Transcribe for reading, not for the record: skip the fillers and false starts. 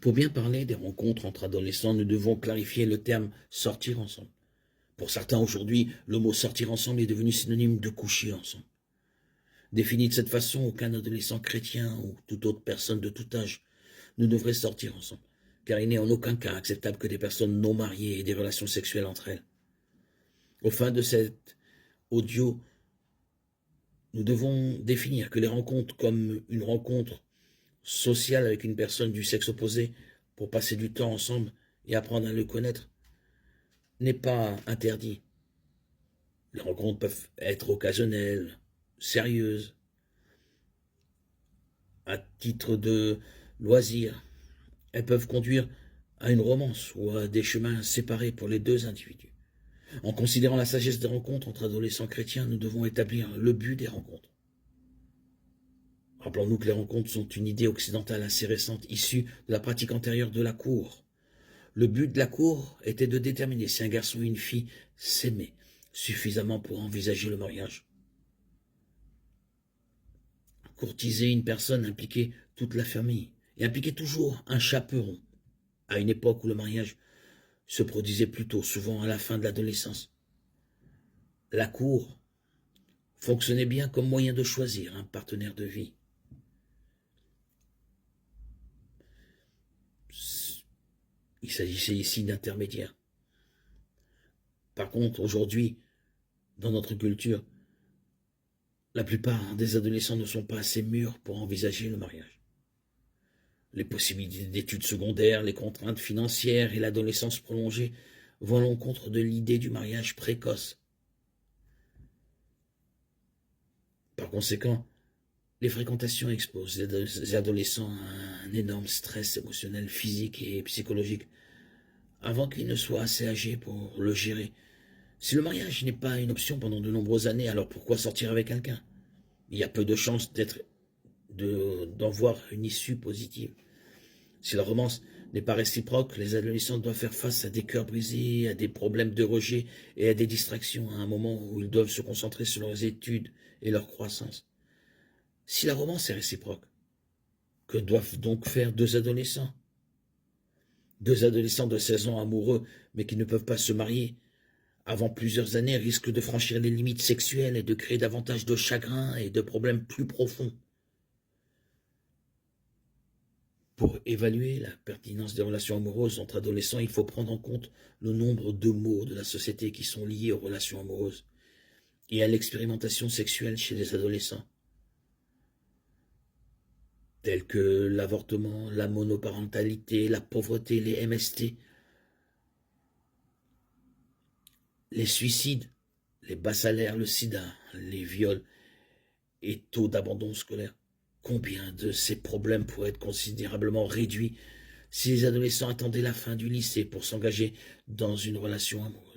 Pour bien parler des rencontres entre adolescents, nous devons clarifier le terme sortir ensemble. Pour certains aujourd'hui, le mot sortir ensemble est devenu synonyme de coucher ensemble. Défini de cette façon, aucun adolescent chrétien ou toute autre personne de tout âge ne devrait sortir ensemble, car il n'est en aucun cas acceptable que des personnes non mariées aient des relations sexuelles entre elles. Au fin de cet audio, nous devons définir que les rencontres comme une rencontre sociale avec une personne du sexe opposé pour passer du temps ensemble et apprendre à le connaître n'est pas interdit. Les rencontres peuvent être occasionnelles, sérieuses, à titre de loisir. Elles peuvent conduire à une romance ou à des chemins séparés pour les deux individus. En considérant la sagesse des rencontres entre adolescents chrétiens, nous devons établir le but des rencontres. Rappelons-nous que les rencontres sont une idée occidentale assez récente, issue de la pratique antérieure de la cour. Le but de la cour était de déterminer si un garçon ou une fille s'aimaient suffisamment pour envisager le mariage. Courtiser une personne impliquait toute la famille et impliquait toujours un chaperon, à une époque où le mariage se produisait plutôt souvent à la fin de l'adolescence. La cour fonctionnait bien comme moyen de choisir un partenaire de vie. Il s'agissait ici d'intermédiaires. Par contre, aujourd'hui, dans notre culture, la plupart des adolescents ne sont pas assez mûrs pour envisager le mariage. Les possibilités d'études secondaires, les contraintes financières et l'adolescence prolongée vont à l'encontre de l'idée du mariage précoce. Par conséquent, les fréquentations exposent les adolescents à un énorme stress émotionnel, physique et psychologique, avant qu'ils ne soient assez âgés pour le gérer. Si le mariage n'est pas une option pendant de nombreuses années, alors pourquoi sortir avec quelqu'un? Il y a peu de chances d'en voir une issue positive. Si la romance n'est pas réciproque, les adolescents doivent faire face à des cœurs brisés, à des problèmes de rejet et à des distractions à un moment où ils doivent se concentrer sur leurs études et leur croissance. Si la romance est réciproque, que doivent donc faire deux adolescents? Deux adolescents de 16 ans amoureux, mais qui ne peuvent pas se marier, avant plusieurs années, risquent de franchir les limites sexuelles et de créer davantage de chagrin et de problèmes plus profonds. Pour évaluer la pertinence des relations amoureuses entre adolescents, il faut prendre en compte le nombre de maux de la société qui sont liés aux relations amoureuses et à l'expérimentation sexuelle chez les adolescents, tels que l'avortement, la monoparentalité, la pauvreté, les MST, les suicides, les bas salaires, le sida, les viols et taux d'abandon scolaire. Combien de ces problèmes pourraient être considérablement réduits si les adolescents attendaient la fin du lycée pour s'engager dans une relation amoureuse?